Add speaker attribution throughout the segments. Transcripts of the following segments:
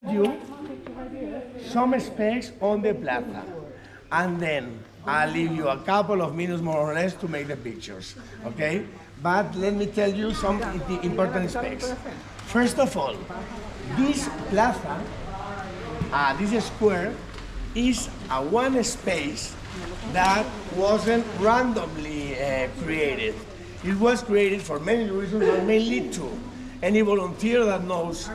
Speaker 1: You some space on the plaza, and then I'll leave you a couple of minutes more or less to make the pictures, okay? But let me tell you some important specs. First of all, this plaza, this square, is a one space that wasn't randomly created. It was created for many reasons, but mainly two. Any volunteer that knows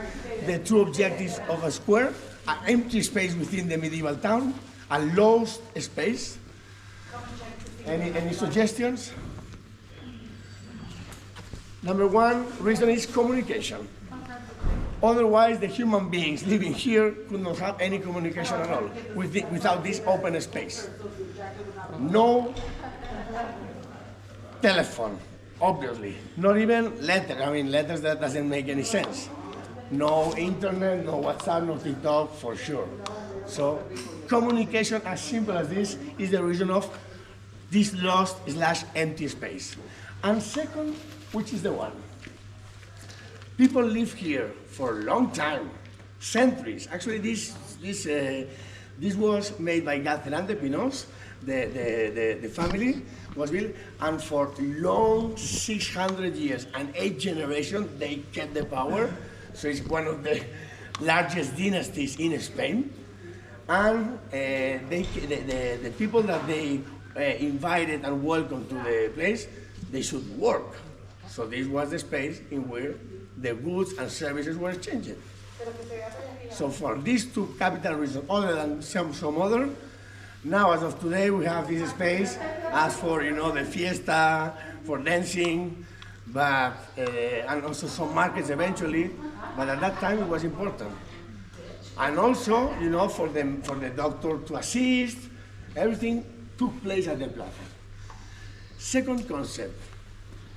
Speaker 1: the true objectives of a square, an empty space within the medieval town, a lost space. Any suggestions? Number one reason is communication. Otherwise, the human beings living here could not have any communication at all without this open space. No telephone, obviously. Not even letters. I mean, letters that doesn't make any sense. No internet, no WhatsApp, no TikTok, for sure. So communication as simple as this is the reason of this lost/empty space. And second, which is the one? People live here for a long time, centuries. Actually, this was made by Galceran de Pinos, the family was built, and for long 600 years and 8 generations, they kept the power. So it's one of the largest dynasties in Spain. And the people that they invited and welcomed to the place, they should work. So this was the space in where the goods and services were exchanged. So for these two capital reasons, other than some other, now as of today we have this space as for the fiesta, for dancing, but and also some markets eventually. But at that time it was important. And also, for the doctor to assist, everything took place at the plaza. Second concept,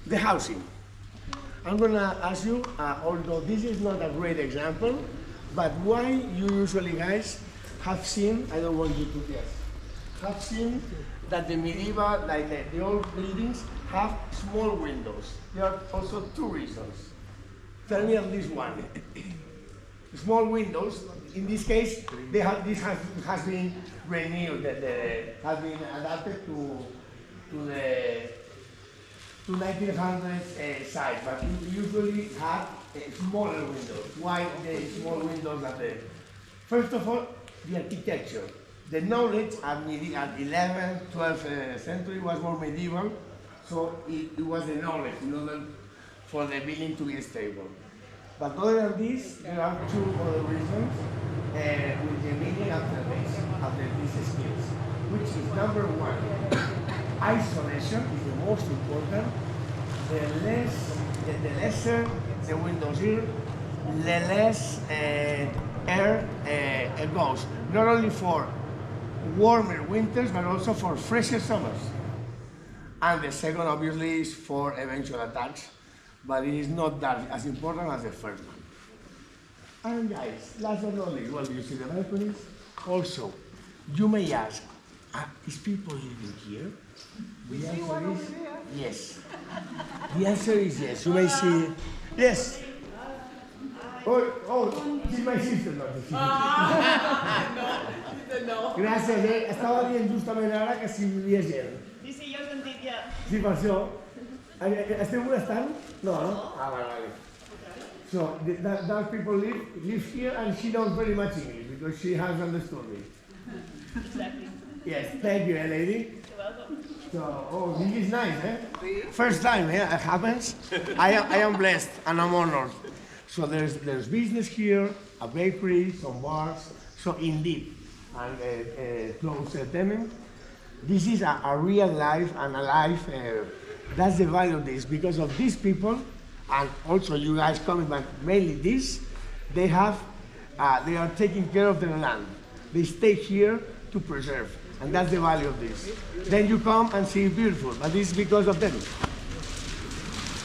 Speaker 1: the housing. I'm gonna ask you, although this is not a great example, but why you usually guys have seen, I don't want you to guess, have seen that the medieval, like the old buildings, have small windows. There are also two reasons. Tell me at least one. Small windows, in this case, this has been renewed, has been adapted to the 1900s size, but we usually have smaller windows. Why the small windows are there? First of all, the architecture. The knowledge at 11th, 12th century was more medieval, so it was the knowledge in order for the building to be stable. But other than this, there are two other reasons with the meaning after these skills, which is number one, isolation is the most important. The lesser the windows here, the less air goes. Not only for warmer winters, but also for fresher summers. And the second, obviously, is for eventual attacks, but it is not that as important as the first one. And guys, last but not least, well, you see the balconies. Also, you may ask, is people living here? The answer is yes. The answer is yes. You may see, yes. Oh, she's my sister, no. No. Gracias, estaba bien justamente ahora que si vivía ayer.
Speaker 2: Sí, sí, yo sentí ya.
Speaker 1: Sí, pasó. ¿Este muro está? No, ¿no? Vale. So, that people live here, and she knows very much English, because she has understood me.
Speaker 2: Exactly.
Speaker 1: Yes, thank you, lady.
Speaker 2: You're welcome.
Speaker 1: So, this is nice, eh? First time, it happens. I am blessed, and I'm honored. So there's business here, a bakery, some bars. So indeed, and close tenant. This is a real life and a life. That's the value of this, because of these people, and also you guys coming, but mainly this, they are taking care of their land. They stay here to preserve, and that's the value of this. Then you come and see it's beautiful, but this is because of them.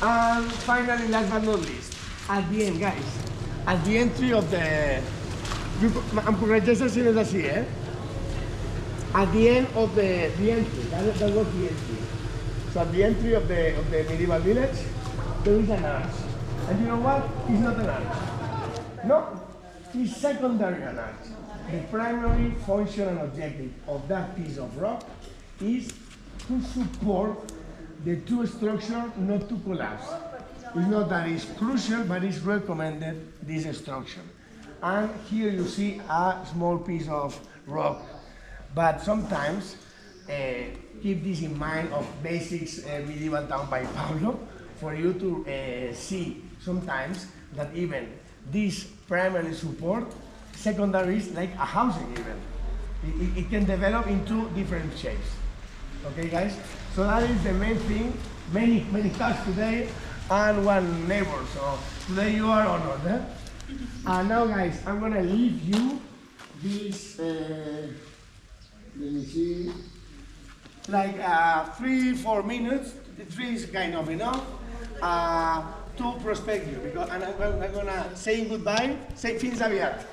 Speaker 1: And finally, last but not least, at the end, guys, at the entry of the, así, eh? At the end of the entry, that was the entry. So at the entry of the medieval village, there is an arch. And you know what? It's not an arch. No, is secondary analysis. The primary function and objective of that piece of rock is to support the two structures not to collapse. It's not that it's crucial, but it's recommended, this structure. And here you see a small piece of rock. But sometimes, keep this in mind of basics medieval town by Pablo, for you to see sometimes that even this primary support, secondary is like a housing even. It can develop into different shapes. Okay guys? So that is the main thing, many cars today and one neighbor. So today you are honored. Eh? And now guys, I'm gonna leave you this, let me see, like 3-4 minutes. 3 is kind of enough to prospect you, because and I'm gonna say goodbye, say fins aviat.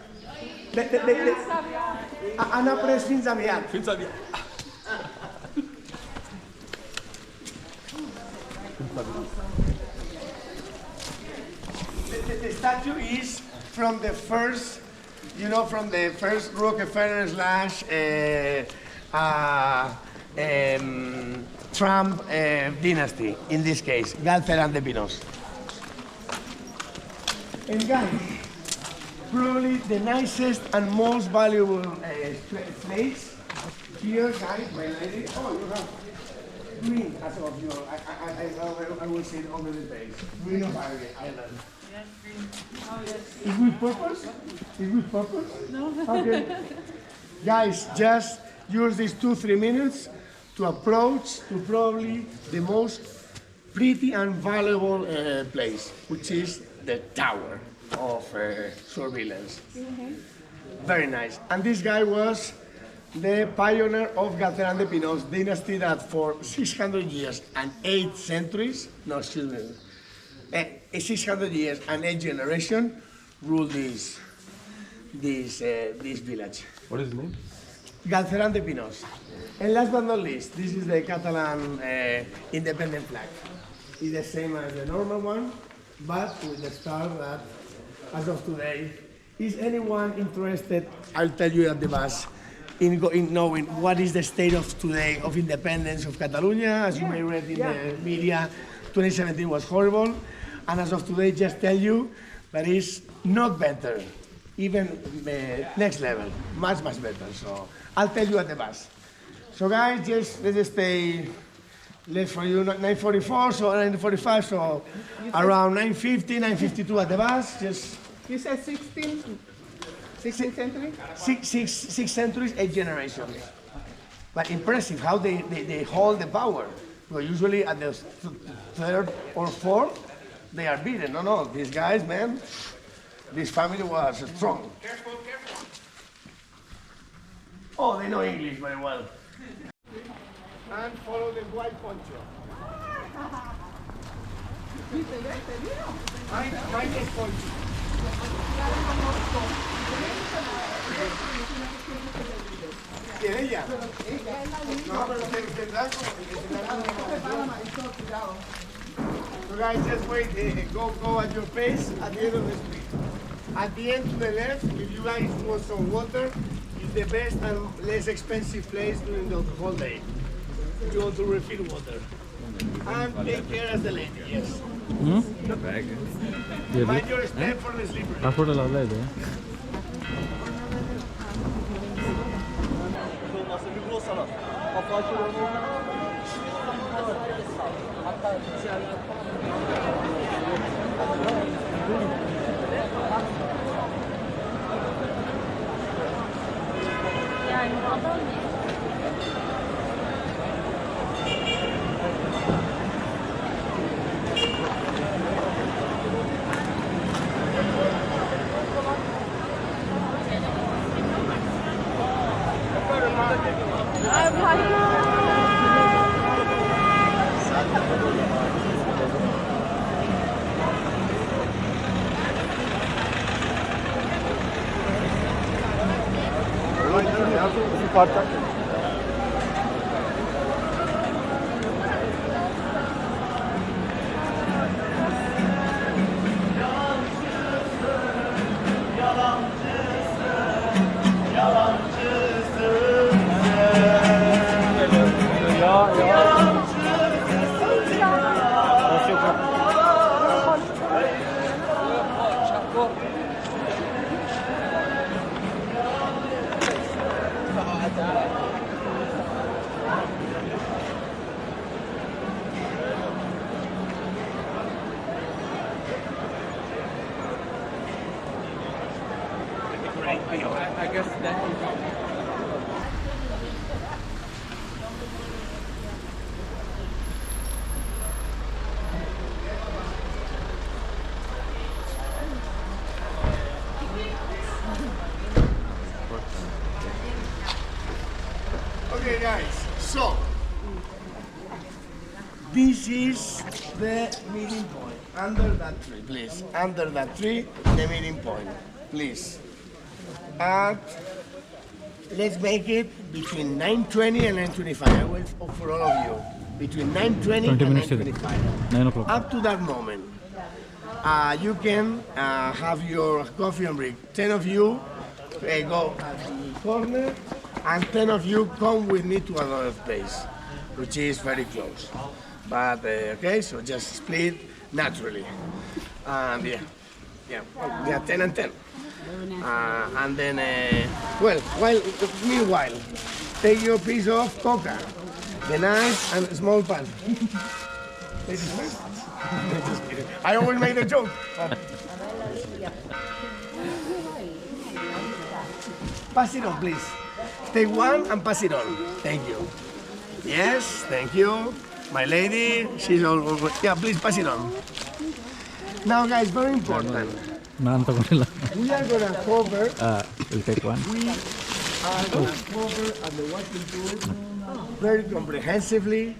Speaker 1: Anna press fins aviat.
Speaker 3: Fins aviat.
Speaker 1: The statue is from the first, you know, from the first Rockefeller slash Trump dynasty, in this case, Galceran de Pinos. And guys, probably the nicest and most valuable place here, guys, my lady. Oh, you have green as of your, I will say it over the base. Green of Island.
Speaker 2: Yes, green. Oh, yes.
Speaker 1: Is with purpose? Is with purpose?
Speaker 2: No.
Speaker 1: Okay. Guys, just use these 2-3 minutes to approach to probably the most pretty and valuable place, which is the Tower of Surveillance. Very nice. And this guy was the pioneer of Galceran de Pinos dynasty that for 600 years and 8 centuries, no, excuse me, 600 years and 8 generations ruled this village.
Speaker 3: What is his name?
Speaker 1: Galceran de Pinos. And last but not least, this is the Catalan independent flag. It's the same as the normal one, but with the star that, as of today, is anyone interested, I'll tell you at the bus, in knowing what is the state of today of independence of Catalonia. As you may read in the media, 2017 was horrible. And as of today, just tell you that it's not better, even next level, much better. So I'll tell you at the bus. So guys, let's stay late for you, 9:44, so 9:45, so around 9:50, 9:52 at the bus. Just
Speaker 4: You said 16th century?
Speaker 1: 6 centuries, 8 generations. But impressive how they hold the power. Well, usually at the third or fourth, they are beaten. No, these guys, man, this family was strong. Careful. Oh, they know English very well. And follow the white poncho. Mine is poncho. ¿Quién ella? No, pero tendrás So guys, just wait, go at your pace at the end of the street. At the end to the left, if you guys want some water, it's the best and less expensive place during the whole day. If you want to refill water. And take care as the lady, yes. Mind your step for the slippery.
Speaker 3: Varför det lavlar det?
Speaker 2: I guess that.
Speaker 1: Okay, guys, so this is the meeting point. Under that tree, please. Under that tree, the meeting point, please. And let's make it between 9:20 and 9:25. I will for all of you. Between 9:20 and 9:25.
Speaker 3: 9 o'clock.
Speaker 1: Up to that moment, you can have your coffee and break. 10 of you go at the corner, and 10 of you come with me to another place, which is very close. But okay, so just split naturally. And yeah, 10 and 10. And then, meanwhile, take your piece of coca, the nice and small pan. Ladies first. Just kidding. I always make the joke. Pass it on, please. Take one and pass it on. Thank you. Yes, thank you. My lady, she's all over. Yeah, please pass it on. Now, guys, very important.
Speaker 3: Naantok ko nila.
Speaker 1: We are gonna cover.
Speaker 3: We'll take one.
Speaker 1: We are gonna cover at the walking tour very comprehensively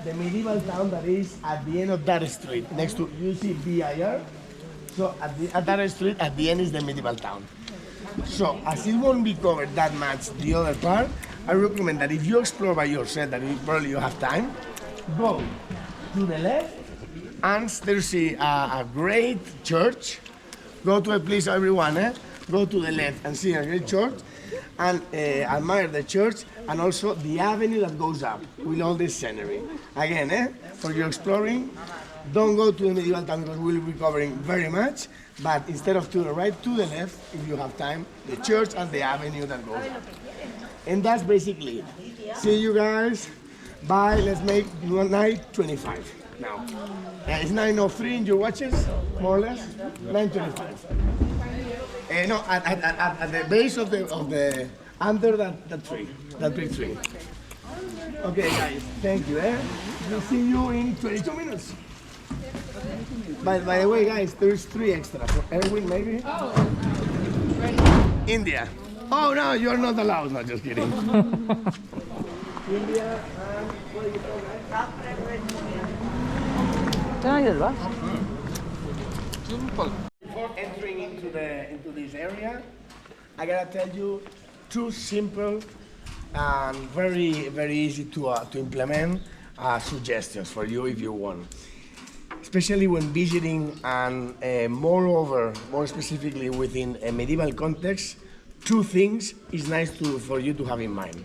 Speaker 1: the medieval town that is at the end of that street. Next to you see BIR. So at that street, at the end is the medieval town. So as it won't be covered that much the other part, I recommend that if you explore by yourself, that probably you have time, go to the left, and there's a great church. Go to a place, everyone, go to the left and see a great church, and admire the church, and also the avenue that goes up with all this scenery. Again, for your exploring, don't go to the medieval town because we'll be covering very much, but instead of to the right, to the left, if you have time, the church and the avenue that goes up. And that's basically it. See you guys. Bye. Let's make 9:25 now. It's 9:03 in your watches, more or less. 9:25. No, at the base of the under that tree, that big tree. Okay, guys. Thank you. We'll see you in 22 minutes. By the way, guys, there's 3 extra for Erwin, maybe.
Speaker 2: Oh.
Speaker 1: India. Oh no, you're not allowed. No, just kidding. India and where are you from, guys? Before entering into this area, I gotta tell you 2 simple and very easy to implement suggestions for you if you want. Especially when visiting and moreover, more specifically within a medieval context, 2 things is nice for you to have in mind.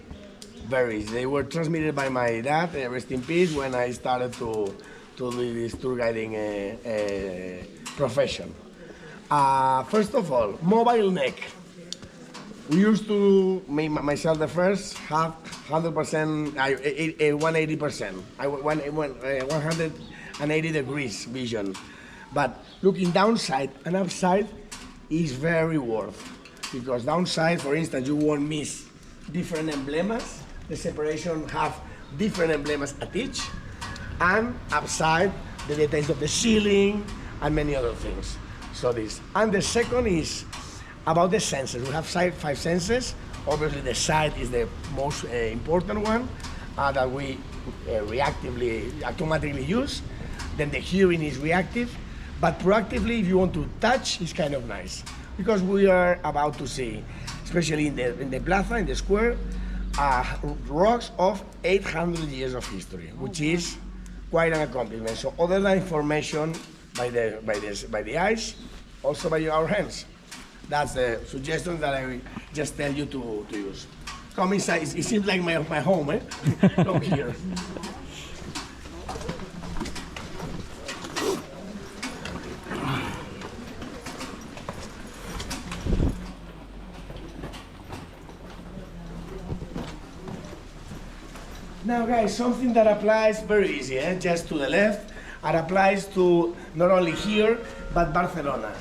Speaker 1: They were transmitted by my dad, rest in peace, when I started to do this tour guiding profession. First of all, mobile neck. We used to, myself the first, have 100%, 180%, 180 degrees vision. But looking downside and upside is very worth, because downside, for instance, you won't miss different emblemas. The separation have different emblemas at each, and upside, the details of the ceiling and many other things. So this. And the second is about the senses. We have 5 senses. Obviously, the sight is the most important one that we automatically use. Then the hearing is reactive, but proactively, if you want to touch, it's kind of nice, because we are about to see, especially in the plaza, in the square, rocks of 800 years of history, which is quite an accomplishment. So other than information by the eyes, also by our hands. That's the suggestion that I just tell you to use. Come inside. It seems like my home, Come here. Now, guys, something that applies very easy, just to the left. It applies to not only here, but Barcelona.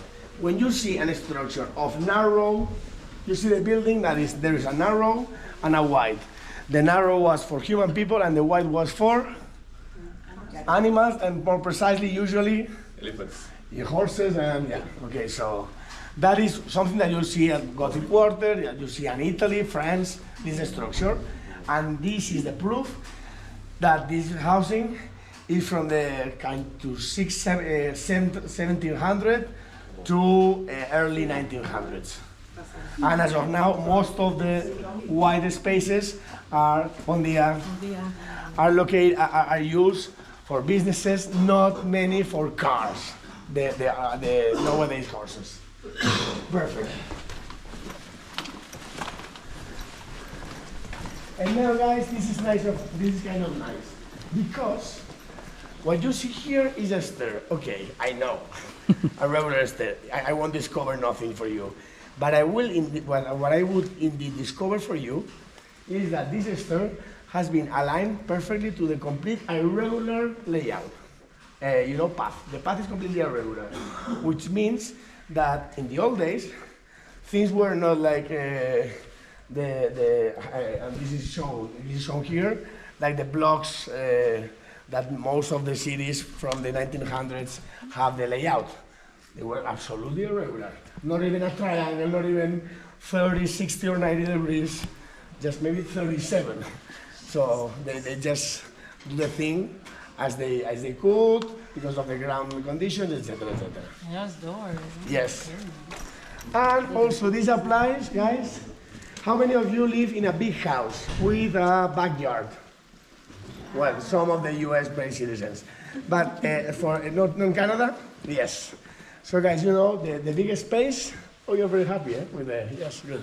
Speaker 1: When you see a structure of narrow You see the building that is, there is a narrow and a wide. The narrow was for human people and the wide was for animals, and more precisely, usually
Speaker 5: Elephants.
Speaker 1: horses and yeah. Okay, so that is something that you see at Gothic Quarter, that you see in Italy, France, this structure. And this is the proof that this housing is from the kind to 1700 to early 1900s. And as of now, most of the wide spaces are located, are used for businesses, not many for cars. The nowadays horses. Perfect. And now, guys, this is nice. This is kind of nice because what you see here is a stair. Okay, I know, a regular stair. I won't discover nothing for you, but I will. What I would indeed discover for you is that this stair has been aligned perfectly to the complete irregular layout. Path. The path is completely irregular, which means that in the old days, things were not like and this is shown here, like the blocks that most of the cities from the 1900s have the layout. They were absolutely irregular. Not even a triangle, not even 30, 60 or 90 degrees, just maybe 37. So they just do the thing as they could because of the ground conditions, etc., etc.
Speaker 2: Yes, door.
Speaker 1: Yes. And also this applies, guys. How many of you live in a big house with a backyard? Well, some of the US-based citizens. But for not in Canada, yes. So guys, the biggest space, oh, you're very happy, with the, yes, good.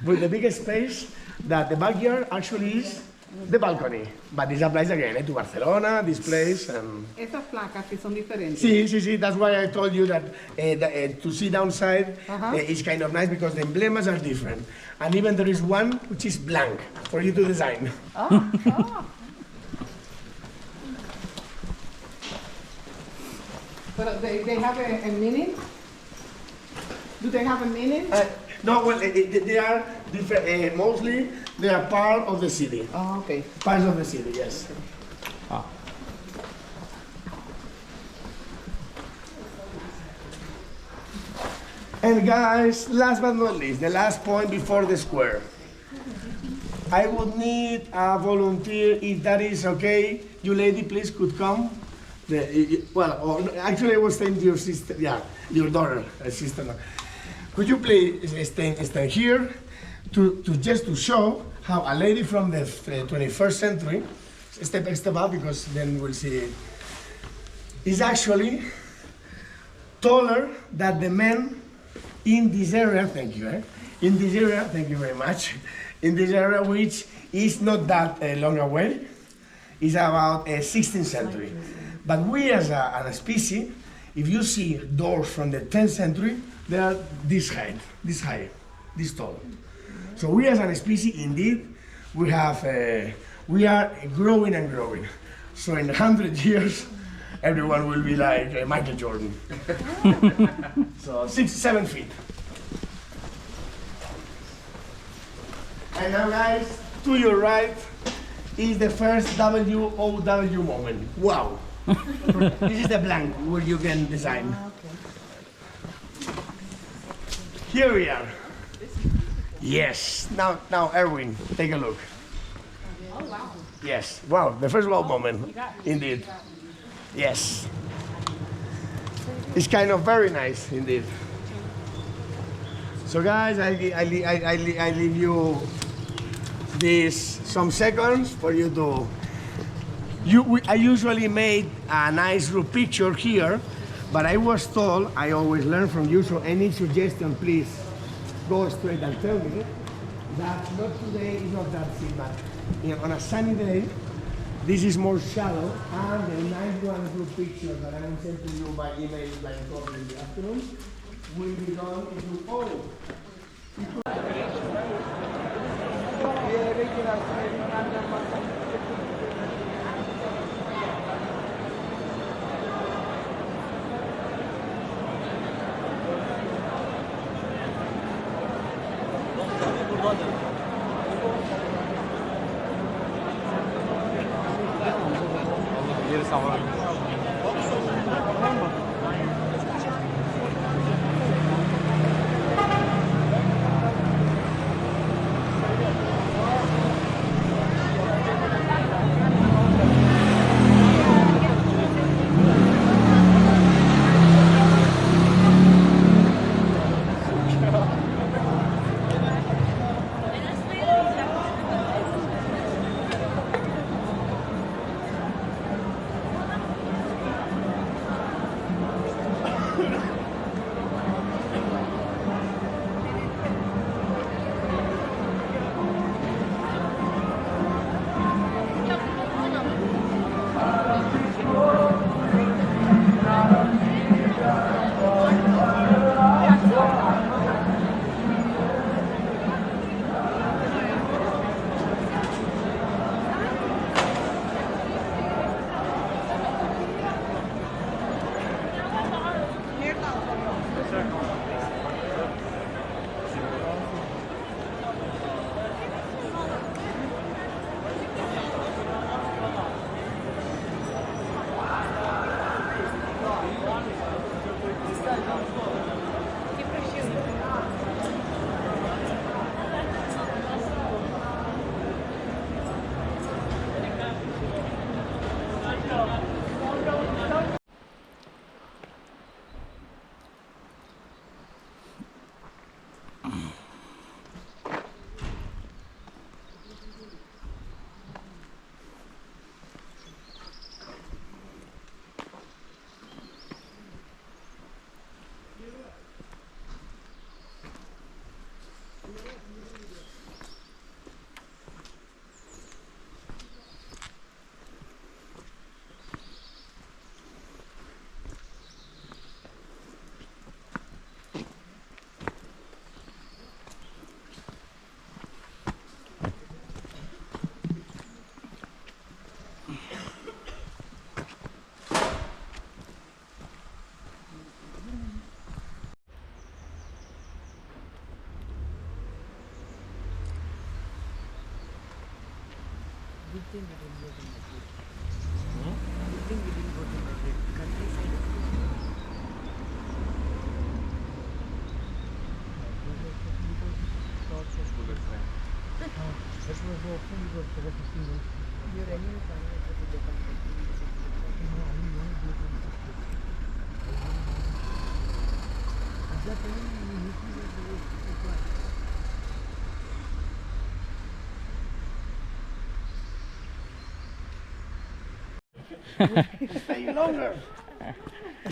Speaker 1: With the biggest space that the backyard actually is the balcony. But this applies again to Barcelona, this place.
Speaker 4: Esas placas que son diferentes.
Speaker 1: Sí, that's why I told you that to see downside is kind of nice because the emblemas are different. And even there is one which is blank for you to design.
Speaker 4: Oh. But they have a meaning? Do they have a meaning?
Speaker 1: No, well, they are different. Mostly, they are part of the city.
Speaker 4: Oh, okay.
Speaker 1: Parts of the city, yes. And guys, last but not least, the last point before the square. I would need a volunteer, if that is okay. You lady, please, could come. Actually, I was saying to your sister, your daughter, sister. No. Could you please stand here just to show how a lady from the 21st century, step up because then we'll see it, is actually taller than the men in this area. Thank you. In this area, thank you very much. In this area, which is not that long away, is about 16th century. But we as a species, if you see doors from the 10th century, they are this high, this tall. So we as a species, indeed, we are growing and growing. So in 100 years, everyone will be like Michael Jordan. So 6-7 feet. And now, guys, to your right is the first WOW moment. Wow. This is the blank where you can design. Here we are. Yes. Now, Erwin, take a look.
Speaker 2: Oh, wow.
Speaker 1: Yes. Wow, the first wow moment. Indeed. Yes. It's kind of very nice, indeed. So, guys, I leave you some seconds for you to. I usually made a nice group picture here, but I was told, I always learn from you, so any suggestion, please go straight and tell me that not today is not that deep, but on a sunny day, this is more shallow, and the nice one group picture that I will send to you by email by in the afternoon will be done into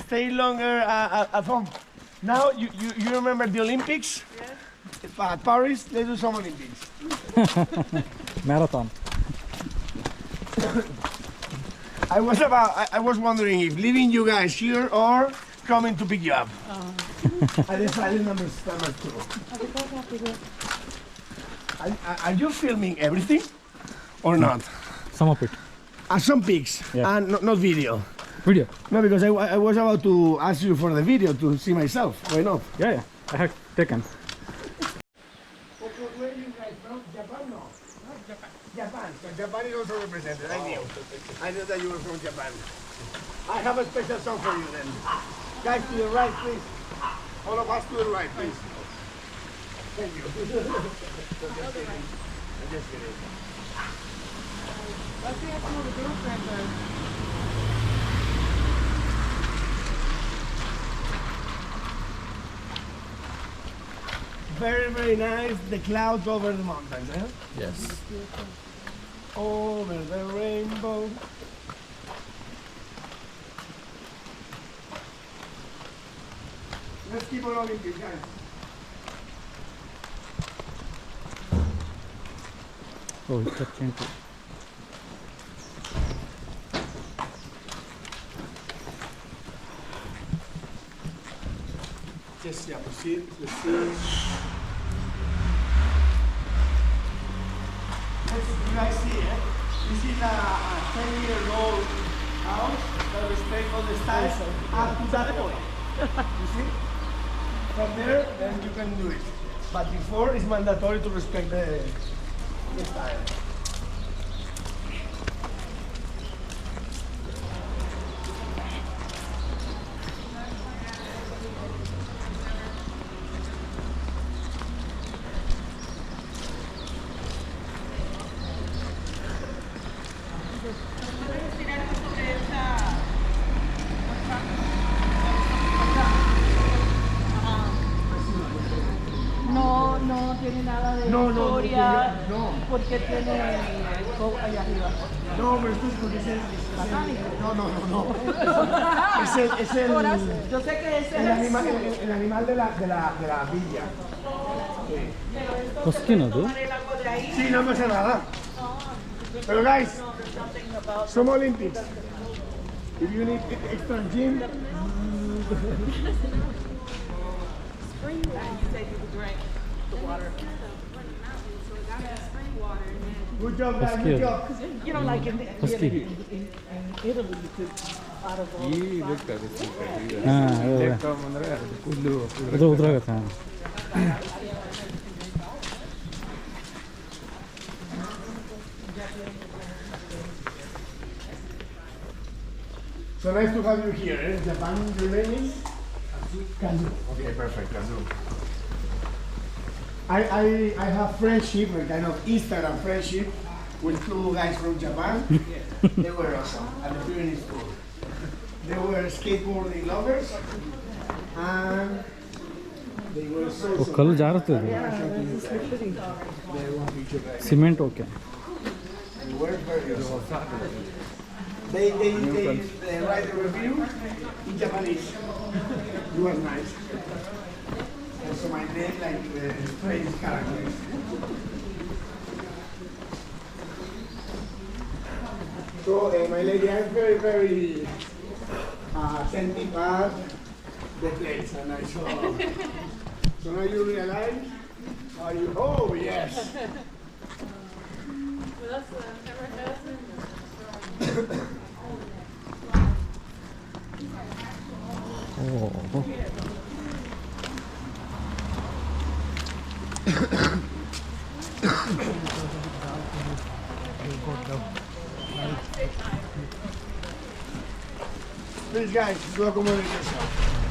Speaker 1: Stay longer at home. Now you remember the Olympics? Yes. At Paris, let's do some Olympics.
Speaker 3: Marathon.
Speaker 1: I was wondering if leaving you guys here or coming to pick you up. I decided number two. Are you filming everything or not?
Speaker 3: Some of it.
Speaker 1: Some pics,
Speaker 3: Yeah.
Speaker 1: and not video.
Speaker 3: Video.
Speaker 1: No, because I was about to ask you for the video to see myself. Why not?
Speaker 3: Yeah. I have taken.
Speaker 1: Where are you guys from? Japan? No. Not Japan. Japan. So Japan is also represented. I knew. I knew that you were from Japan. I have a special song for you then. Guys, to the right, please. All of us to the right, please. Thank you. I'm just kidding.
Speaker 4: Let's see if some of the girlfriends are.
Speaker 1: Very, very nice. The clouds over the mountains, eh?
Speaker 3: Yes.
Speaker 1: Over the rainbow. Let's keep on Olympic, guys.
Speaker 3: Oh, it's a change.
Speaker 1: Just proceed. Let's see. You guys see it? This is a 10-year-old house that respects all the styles up to that point. You see? From there, then you can do it. but before it's mandatory to respect the style.
Speaker 4: No, no tiene nada de
Speaker 1: No,
Speaker 4: historia.
Speaker 1: no.
Speaker 4: Porque tiene go allá arriba.
Speaker 1: No, pero esto es porque es el... No. Es el...
Speaker 4: Yo sé que ese
Speaker 1: El
Speaker 4: es
Speaker 1: el animal de la villa.
Speaker 3: Cosquino, ¿no?
Speaker 1: Sí, no pasa nada. Pero guys, somos Olympics. If you need extra gym, good job guys, good job.
Speaker 4: You know, like in
Speaker 3: Husky.
Speaker 4: Italy, you could out of all.
Speaker 5: ಈ ಲೆಕ್ಕ ಅದಕ್ಕೆ
Speaker 3: ಹಾಂ
Speaker 5: ಲೆಕ್ಕ ಬಂದರೆ ಅದು ಹುಲ್ಲು
Speaker 3: ಉದ್ರಾಗತ್ತೆ ಹಾಂ
Speaker 1: So nice to have you here. In Japan, your name is? Kazu. Okay, perfect, Kazu. I have friendship, a kind of Instagram friendship, with two guys from Japan. They were awesome at the Pyrenees School. They were skateboarding lovers, and they were so.
Speaker 3: ಕಲ್ಲು ಜಾರುತ್ತದೆ cement okay
Speaker 1: They were very awesome. They write a review in Japanese. It was nice. And so my name like strange characters. So my lady, I'm very sending back the place, and I saw. So now you realize how you. Oh yes.
Speaker 3: Oh
Speaker 1: Please guys, do accommodate yourself.